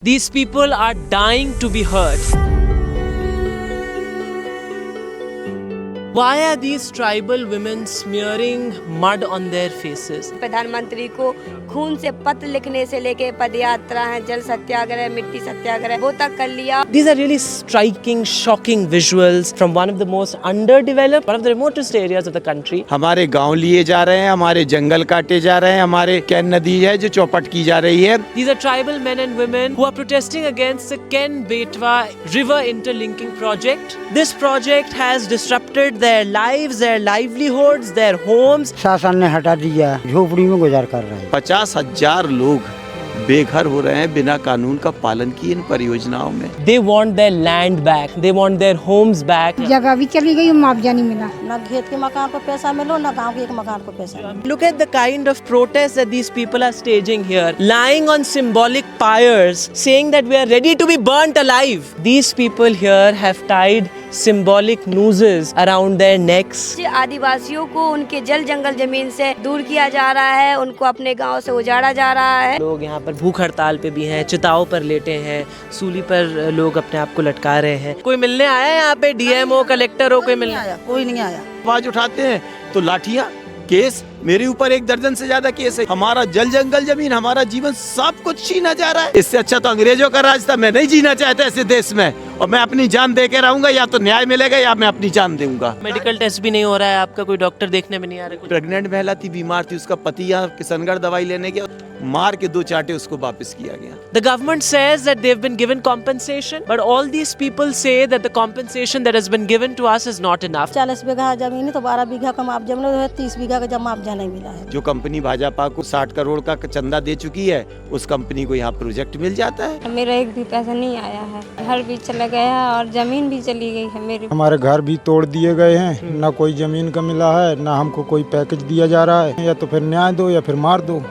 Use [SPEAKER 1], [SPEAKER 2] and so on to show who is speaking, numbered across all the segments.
[SPEAKER 1] These people are dying to be heard. Why are these tribal women smearing mud on their faces?
[SPEAKER 2] प्रधानमंत्री को खून से पत्र लिखने से लेके पदयात्रा है, जल सत्याग्रह, मिट्टी सत्याग्रह वो तक कर लिया.
[SPEAKER 1] These are really striking, shocking visuals from one of the most underdeveloped, one of the remotest areas of the country.
[SPEAKER 3] हमारे गांव लिए जा रहे हैं, हमारे जंगल काटे जा रहे हैं, हमारे कैन नदी है जो चौपट की जा रही है.
[SPEAKER 1] These are tribal men and women who are protesting against the Ken Betwa river interlinking project. This project has disrupted their lives, their livelihoods, their homes.
[SPEAKER 4] शासन ने हटा दिया, झोपड़ी में गुजार कर रहे हैं.
[SPEAKER 3] 50,000 लोग बेघर हो रहे हैं बिना कानून का पालन किए इन परियोजनाओं में.
[SPEAKER 1] They want their land back. They want their homes back.
[SPEAKER 5] जगह भी चली गई, मुआवजा नहीं मिला.
[SPEAKER 6] ना खेत के मकान को पैसा मिलो, ना गांव के एक मकान को पैसा.
[SPEAKER 1] Look at the kind of protest that these people are staging here, lying on symbolic pyres, saying that we are ready to be burnt alive. These people here have tied symbolic nooses around their necks.
[SPEAKER 2] आदिवासियों को उनके जल जंगल जमीन से दूर किया जा रहा है, उनको अपने गांव से उजाड़ा जा रहा है.
[SPEAKER 1] लोग यहाँ पर भूख हड़ताल पे भी हैं, चिताओं पर लेटे हैं, सूली पर लोग अपने आप को लटका रहे हैं. कोई मिलने आया है यहाँ पे? डीएमओ, कलेक्टर हो, कोई मिलने आया?
[SPEAKER 6] कोई नहीं आया.
[SPEAKER 3] आवाज उठाते हैं तो लाठियां, केस. मेरे ऊपर 1 दर्जन से ज्यादा केस है. हमारा जल जंगल जमीन, हमारा जीवन सब कुछ छीना जा रहा है. इससे अच्छा तो अंग्रेजों का राज था. मैं नहीं जीना चाहता ऐसे देश में, और मैं अपनी जान दे के रहूंगा. या तो न्याय मिलेगा या मैं अपनी जान दूंगा.
[SPEAKER 1] मेडिकल टेस्ट भी नहीं हो रहा है आपका, कोई डॉक्टर देखने में नहीं आ रहा.
[SPEAKER 3] प्रेग्नेंट महिला थी, बीमार थी, उसका पति यहाँ किशनगढ़ दवाई लेने गया, मार के 2 चांटे उसको वापस किया गया.
[SPEAKER 1] The government says that they've been given compensation, but all these people say that the compensation that has been given to us is not enough.
[SPEAKER 6] 40 बीघा जमीन है तो 12 बीघा का मुआवजा मिला है, 30 बीघा का मुआवजा नहीं मिला है.
[SPEAKER 3] जो कंपनी भाजपा को 60 करोड़ का चंदा दे चुकी है, उस कंपनी को यहाँ प्रोजेक्ट मिल जाता है.
[SPEAKER 7] मेरा एक भी पैसा नहीं आया है. घर भी चला गया और जमीन भी चली गई है मेरी.
[SPEAKER 8] हमारे घर भी तोड़ दिए गए हैं. ना कोई जमीन का मिला है, ना हमको कोई पैकेज दिया जा रहा है. या तो फिर न्याय दो या फिर मार दो.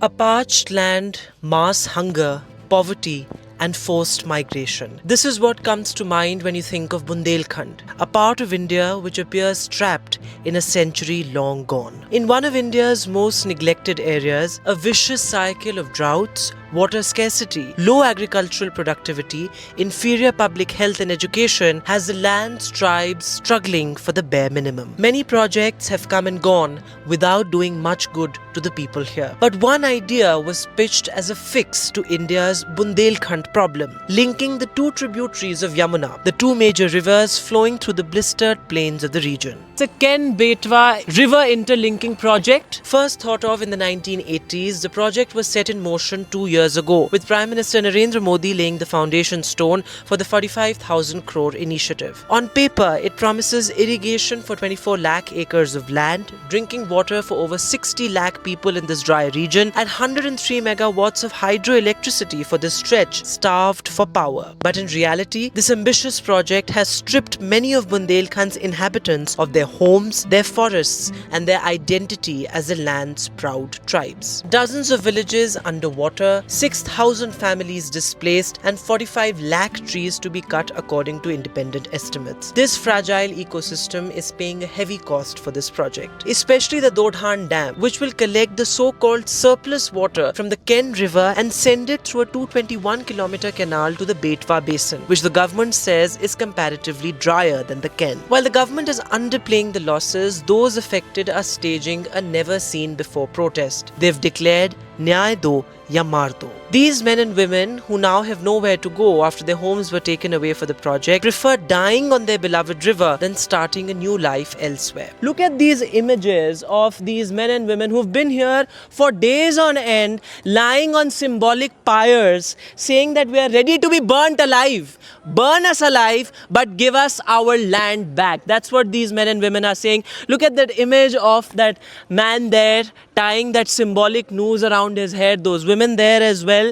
[SPEAKER 1] A parched land, mass hunger, poverty and forced migration. This is what comes to mind when you think of Bundelkhand, a part of India which appears trapped in a century long gone. In one of India's most neglected areas, a vicious cycle of droughts, water scarcity, low agricultural productivity, inferior public health and education has the land's tribes struggling for the bare minimum. Many projects have come and gone without doing much good to the people here. But one idea was pitched as a fix to India's Bundelkhand problem, linking the 2 tributaries of Yamuna, the 2 major rivers flowing through the blistered plains of the region. It's a Ken Betwa river interlinking project. First thought of in the 1980s, the project was set in motion 2 years ago, with Prime Minister Narendra Modi laying the foundation stone for the 45,000 crore initiative. On paper, it promises irrigation for 24 lakh acres of land, drinking water for over 60 lakh people in this dry region, and 103 megawatts of hydroelectricity for this stretch starved for power. But in reality, this ambitious project has stripped many of Bundelkhand's inhabitants of their homes, their forests, and their identity as the land's proud tribes. Dozens of villages underwater, 6,000 families displaced, and 45 lakh trees to be cut according to independent estimates. This fragile ecosystem is paying a heavy cost for this project, especially the Dodhan Dam, which will collect the so-called surplus water from the Ken River and send it through a 221-kilometer canal to the Betwa Basin, which the government says is comparatively drier than the Ken. While the government is underplaying the losses, those affected are staging a never-seen-before protest. They've declared Nyay do ya maar do. These men and women, who now have nowhere to go after their homes were taken away for the project, prefer dying on their beloved river than starting a new life elsewhere. Look at these images of these men and women who've been here for days on end, lying on symbolic pyres, saying that we are ready to be burnt alive. Burn us alive, but give us our land back. That's what these men and women are saying. Look at that image of that man there tying that symbolic noose around his head, those women there as well.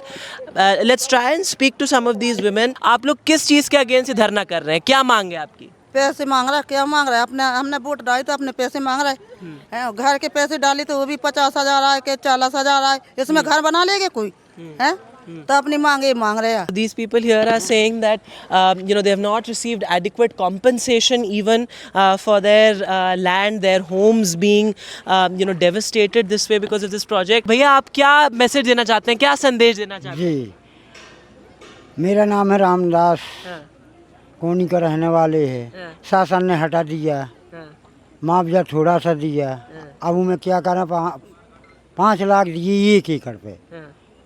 [SPEAKER 1] Let's try and speak to some of these women. आप लोग किस चीज़ के against धरना कर रहे हैं? क्या मांग है आपकी?
[SPEAKER 6] पैसे मांग रहा है. क्या मांग रहा है? अपने हमने वोट डाली तो अपने पैसे मांग रहा है. घर के पैसे डाली तो वो भी 50,000 आए के 40,000 आए. इसमें घर बना लेंगे कोई है? तो अपनी मांगे मांग रहे हैं।
[SPEAKER 1] These people here are saying that they have not received adequate compensation even for their land, their homes being devastated this way because of this project. भैया आप क्या मैसेज देना चाहते हैं, क्या संदेश देना चाहते हैं?
[SPEAKER 4] जी, मेरा नाम है रामदास, कोनी का रहने वाले है। शासन ने हटा दिया, मुआवजा थोड़ा सा दिया, अब मैं क्या करें? 5 लाख दिए 1 एकड़ पे,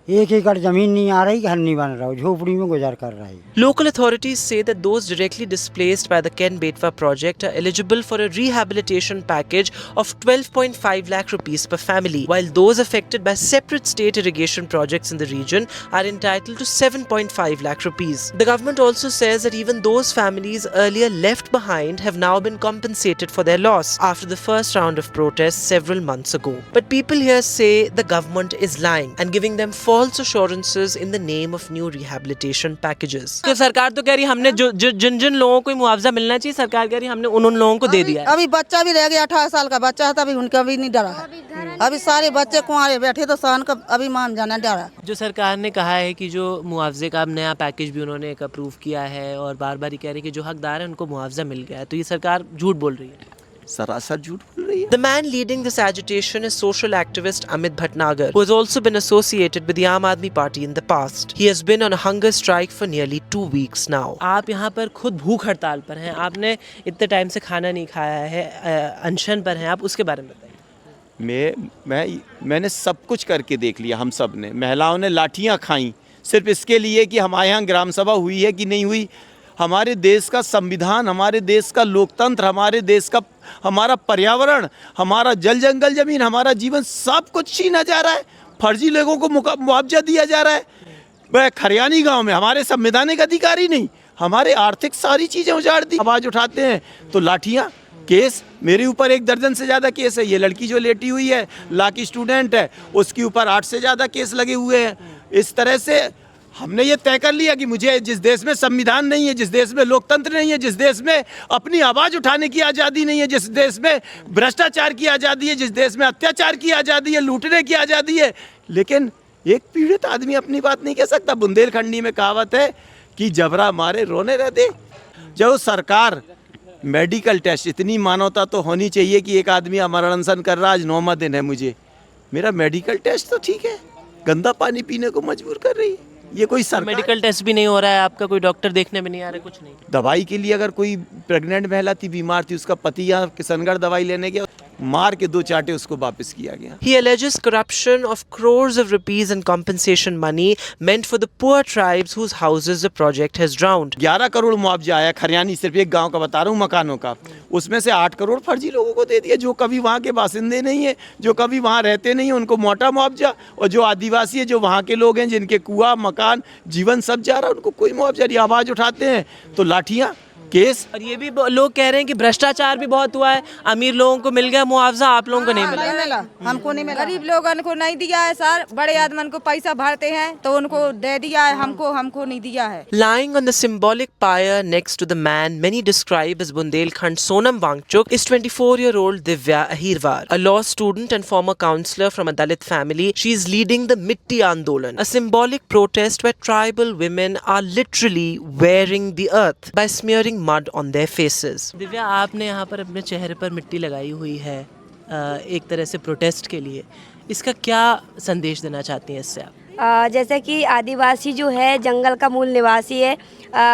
[SPEAKER 4] 1 एकड़ जमीन नहीं आ रही, घर नहीं बन रहा, झोपड़ी में गुजार कर रहा है।
[SPEAKER 1] Local authorities say that those directly displaced by the Ken Betwa project are eligible for a rehabilitation package of 12.5 lakh rupees per family, while those affected by separate state irrigation projects in the region are entitled to 7.5 lakh rupees. The government also says that even those families earlier left behind have now been compensated for their loss after the first round of protests several months ago. But people here say the government is lying and giving them false assurances in the name of new rehabilitation packages. तो सरकार तो कह रही हमने जिन लोगों को मुआवजा मिलना चाहिए, सरकार कह रही हमने उन लोगों को दे दिया है।
[SPEAKER 6] अभी बच्चा भी रह गया, 18 साल का बच्चा था, अभी उनका भी नहीं डरा है। अभी सारे बच्चे कुंवारे बैठे, तो शान का अभी मान जाना डरा।
[SPEAKER 1] जो सरकार ने कहा है कि जो मुआवजे का नया पैकेज भी उन्होंने एक अप्रूव किया है और बार बार ये कह रही है कि जो हकदार है उनको मुआवजा मिल गया है, तो ये सरकार झूठ बोल रही है,
[SPEAKER 3] सरासर झूठ बोल रही है।
[SPEAKER 1] The man leading this agitation is social activist Amit Bhatnagar, who has also been associated with the Aam Aadmi Party in the past. He has been on a hunger strike for nearly 2 weeks now. आप यहाँ पर खुद भूख हड़ताल पर हैं, आपने इतने टाइम से खाना नहीं खाया है, अनशन पर हैं आप, उसके बारे में बताइए।
[SPEAKER 3] मैंने सब कुछ करके देख लिया, हम सब ने, महिलाओं ने लाठियाँ खाई सिर्फ इसके लिए कि हमारे यहाँ ग्राम सभा हुई है कि नहीं हुई। हमारे देश का संविधान, हमारे देश का लोकतंत्र, हमारे देश का हमारा पर्यावरण, हमारा जल जंगल जमीन, हमारा जीवन, सब कुछ छीना जा रहा है। फर्जी लोगों को मुआवजा दिया जा रहा है। वह खरियानी गांव में हमारे संवैधानिक अधिकार ही नहीं, हमारे आर्थिक सारी चीज़ें उजाड़ दी। आवाज़ उठाते हैं तो लाठियाँ, केस, मेरे ऊपर 1 दर्जन से ज़्यादा केस है। ये लड़की जो लेटी हुई है, लॉ की स्टूडेंट है, उसके ऊपर 8 से ज़्यादा केस लगे हुए हैं। इस तरह से हमने ये तय कर लिया कि मुझे जिस देश में संविधान नहीं है, जिस देश में लोकतंत्र नहीं है, जिस देश में अपनी आवाज़ उठाने की आज़ादी नहीं है, जिस देश में भ्रष्टाचार की आज़ादी है, जिस देश में अत्याचार की आज़ादी है, लूटने की आज़ादी है, लेकिन एक पीड़ित आदमी अपनी बात नहीं कह सकता। बुंदेलखंडी में कहावत है कि जबरा मारे रोने रह दे। जो सरकार मेडिकल टेस्ट, इतनी मानवता तो होनी चाहिए कि एक आदमी मरण अनशन कर रहा, आज 9वां दिन है, मुझे मेरा मेडिकल टेस्ट तो ठीक है, गंदा पानी पीने को मजबूर कर रही है। ये कोई सरकार,
[SPEAKER 1] मेडिकल टेस्ट भी नहीं हो रहा है आपका, कोई डॉक्टर देखने में नहीं आ रहा, कुछ नहीं।
[SPEAKER 3] दवाई के लिए अगर कोई प्रेग्नेंट महिला थी, बीमार थी, उसका पति यहाँ किशनगढ़ दवाई लेने गया, मार के 2 चाटे उसको वापस किया गया।
[SPEAKER 1] He alleges corruption of crores of rupees in compensation money meant for the poor tribes whose houses the project has drowned.
[SPEAKER 3] 11 crore मुआवजा आया खरियानी, सिर्फ एक गांव का बता रहा हूँ, मकानों का। उसमें से 8 करोड़ फर्जी लोगों को दे दिया, जो कभी वहाँ के बासिंदे नहीं है, जो कभी वहाँ रहते नहीं है, उनको मोटा मुआवजा। और जो आदिवासी है, जो वहाँ के लोग हैं, जिनके कुआं, मकान, जीवन सब जा रहा है, उनको कोई मुआवजा नहीं। आवाज़ उठाते हैं तो लाठियाँ, केस।
[SPEAKER 1] और ये भी लोग कह रहे हैं कि भ्रष्टाचार भी बहुत हुआ है, अमीर लोगों को मिल गया मुआवजा, आप लोगों को नहीं मिला।
[SPEAKER 6] हमको नहीं मिला।
[SPEAKER 9] गरीब लोगों को नहीं दिया है सर, बड़े आदमी को पैसा भरते हैं तो उनको दे दिया है, हमको नहीं दिया है।
[SPEAKER 1] Lying on the symbolic pyre next to the man many describe as Bundelkhand Sonam Wangchuk is 24-year-old Divya Ahirwar, a law student and former councillor from a Dalit family. She is leading the Mitti Andolan, a symbolic protest where tribal women are literally wearing the earth by smearing mud on their faces. Divya, आपने यहाँ पर अपने चेहरे पर मिट्टी लगाई हुई है एक तरह से प्रोटेस्ट के लिए, इसका क्या संदेश देना चाहती हैं इससे आप?
[SPEAKER 2] जैसे कि आदिवासी जो है जंगल का मूल निवासी है,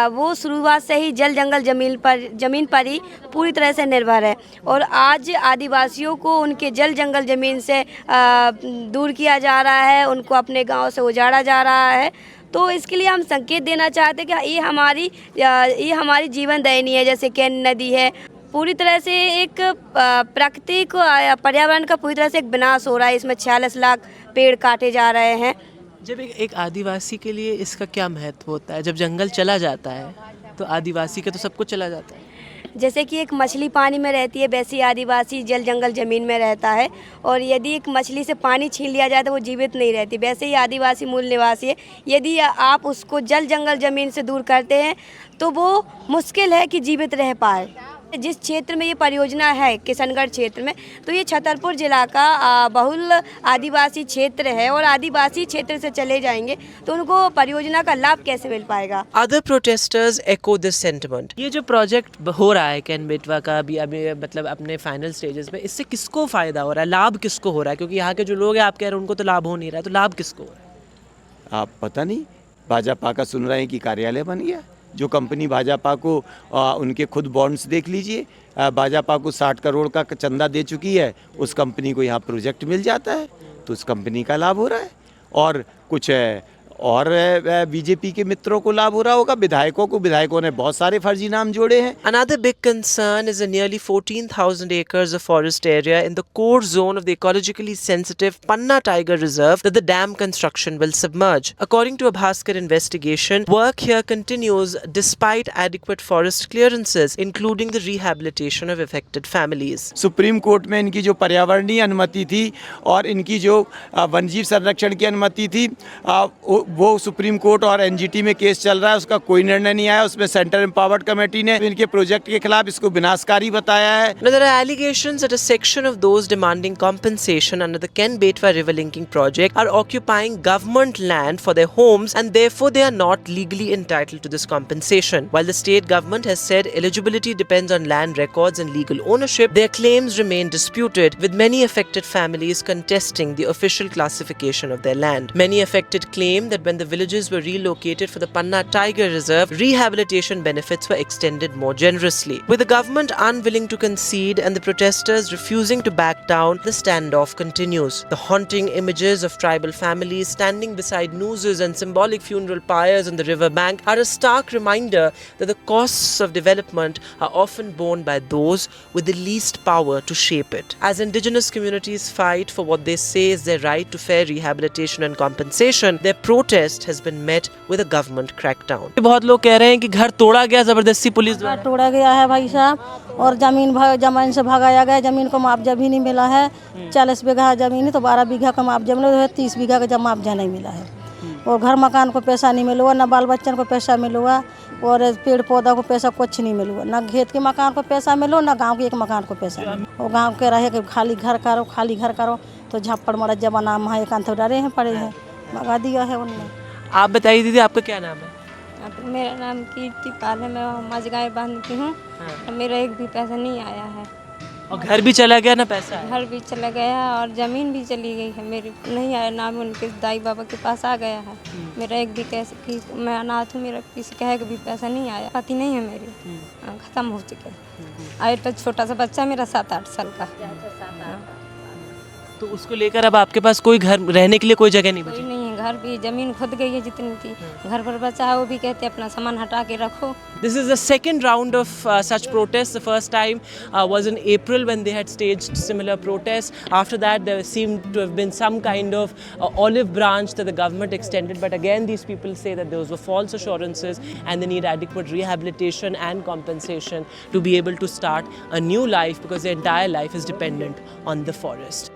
[SPEAKER 2] वो शुरुआत से ही जल जंगल ज़मीन पर ही पूरी तरह से निर्भर है, और आज आदिवासियों को उनके जल जंगल ज़मीन से दूर किया जा रहा है, उनको अपने गांव से उजाड़ा जा रहा है। तो इसके लिए हम संकेत देना चाहते हैं कि ये हमारी जीवन दयनीय है। जैसे केन नदी है, पूरी तरह से एक प्राकृतिक पर्यावरण का पूरी तरह से एक विनाश हो रहा है। इसमें 46 लाख पेड़ काटे जा रहे हैं।
[SPEAKER 1] जब एक आदिवासी के लिए इसका क्या महत्व होता है? जब जंगल चला जाता है तो आदिवासी का तो सब कुछ चला जाता है।
[SPEAKER 2] जैसे कि एक मछली पानी में रहती है, वैसे ही आदिवासी जल जंगल ज़मीन में रहता है, और यदि एक मछली से पानी छीन लिया जाए तो वो जीवित नहीं रहती। वैसे ही आदिवासी मूल निवासी है, यदि आप उसको जल जंगल ज़मीन से दूर करते हैं तो वो मुश्किल है कि जीवित रह पाए। जिस क्षेत्र में ये परियोजना है किशनगढ़ क्षेत्र में, तो ये छतरपुर जिला का बहुल आदिवासी क्षेत्र है और आदिवासी क्षेत्र से चले जाएंगे तो उनको परियोजना का लाभ कैसे मिल पाएगा।
[SPEAKER 1] Other protesters echo this sentiment. ये जो प्रोजेक्ट हो रहा है कैन बेटवा का अभी मतलब अपने फाइनल स्टेजेस में, इससे किसको फायदा हो रहा है, लाभ किसको हो रहा है? क्योंकि यहाँ के जो लोग हैं आप कह रहे हैं उनको तो लाभ हो नहीं रहा है, तो लाभ किसको हो रहा है?
[SPEAKER 3] आप पता नहीं, भाजपा का सुन रहे हैं कि कार्यालय बन गया। जो कंपनी भाजपा को उनके खुद बॉन्ड्स देख लीजिए, भाजपा को 60 करोड़ का चंदा दे चुकी है, उस कंपनी को यहाँ प्रोजेक्ट मिल जाता है तो उस कंपनी का लाभ हो रहा है। और कुछ और बीजेपी के मित्रों को लाभ हो रहा होगा, विधायकों ने बहुत सारे फर्जी नाम जोड़े हैं।
[SPEAKER 1] Another big concern is the nearly 14,000 acres of forest area in the core zone of the ecologically sensitive Panna Tiger Reserve that the dam construction will submerge. According to a Bhaskar investigation, work here continues despite adequate forest clearances, including the rehabilitation of affected families.
[SPEAKER 3] Supreme court में इनकी जो पर्यावरणीय अनुमति थी और इनकी जो वन्यजीव संरक्षण की अनुमति थी, वो सुप्रीम कोर्ट और एनजीटी में केस चल रहा है, उसका कोई निर्णय नहीं आया। उसमें सेंट्रल एम्पावर्ड कमेटी ने इनके प्रोजेक्ट के खिलाफ इसको विनाशकारी बताया है।
[SPEAKER 1] Now, there are allegations that a section of those demanding compensation under the Ken Betwa river linking project are occupying government land for their homes and therefore they are not legally entitled to this compensation. While the state government has said eligibility depends on land records and legal ownership, their claims remain disputed, with many affected families contesting the official classification of their land. Many affected claim that when the villages were relocated for the Panna Tiger Reserve, rehabilitation benefits were extended more generously. With the government unwilling to concede and the protesters refusing to back down, the standoff continues. The haunting images of tribal families standing beside nooses and symbolic funeral pyres on the river bank are a stark reminder that the costs of development are often borne by those with the least power to shape it. As indigenous communities fight for what they say is their right to fair rehabilitation and compensation, their protest has been met with a government crackdown. बहुत लोग कह रहे हैं कि घर तोड़ा गया जबरदस्ती पुलिस द्वारा।
[SPEAKER 6] तोड़ा गया है भाई साहब, और जमीन से भगाया गया। जमीन को मुआवजा भी नहीं मिला है। 40 बीघा जमीन है तो 12 बीघा का मुआवजा मिला है, 30 बीघा का मुआवजा नहीं मिला है। और घर मकान को पैसा नहीं मिला हुआ, न बाल बच्चन को पैसा मिला हुआ, और पेड़ पौधा को पैसा कुछ नहीं मिला हुआ, न खेत के मकान को पैसा मिलो, न गांव के एक मकान को पैसा मिलो। और गांव के रहे कि खाली घर करो तो झप्पड़ मरत जमाना में एक अंत डरे हैं पड़े हैं, भगा दिया है उनने।
[SPEAKER 1] आप बताइए दीदी, आपका क्या नाम है?
[SPEAKER 7] मेरा नाम कीर्ति पाल है, मैं मजगाई बांधती हूँ। मेरा एक भी पैसा नहीं आया है।
[SPEAKER 1] और घर भी चला गया ना पैसा?
[SPEAKER 7] घर भी चला गया और ज़मीन भी चली गई है, मेरी नहीं आया। नाम उनके दाई बाबा के पास आ गया है। मेरा एक भी कैसे, मैं अनाथ हूँ, मेरा किसी कहे का भी पैसा नहीं आया। पति नहीं है मेरी, ख़त्म हो चुके। आए तो छोटा सा बच्चा मेरा 7-8 साल का।
[SPEAKER 1] तो उसको लेकर अब आपके पास कोई घर रहने के लिए कोई जगह नहीं बची?
[SPEAKER 7] कोई नहीं है, घर भी ज़मीन खुद गई है जितनी थी। घर पर बचा है वो भी कहते अपना सामान हटा के रखो।
[SPEAKER 1] This is the second round of such protests. The first time was in April when they had staged similar protests. After that, there seemed to have been some kind of olive branch that the government extended. But again, these people say that those were false assurances and they need adequate rehabilitation and compensation to be able to start a new life because their entire life is dependent on the forest.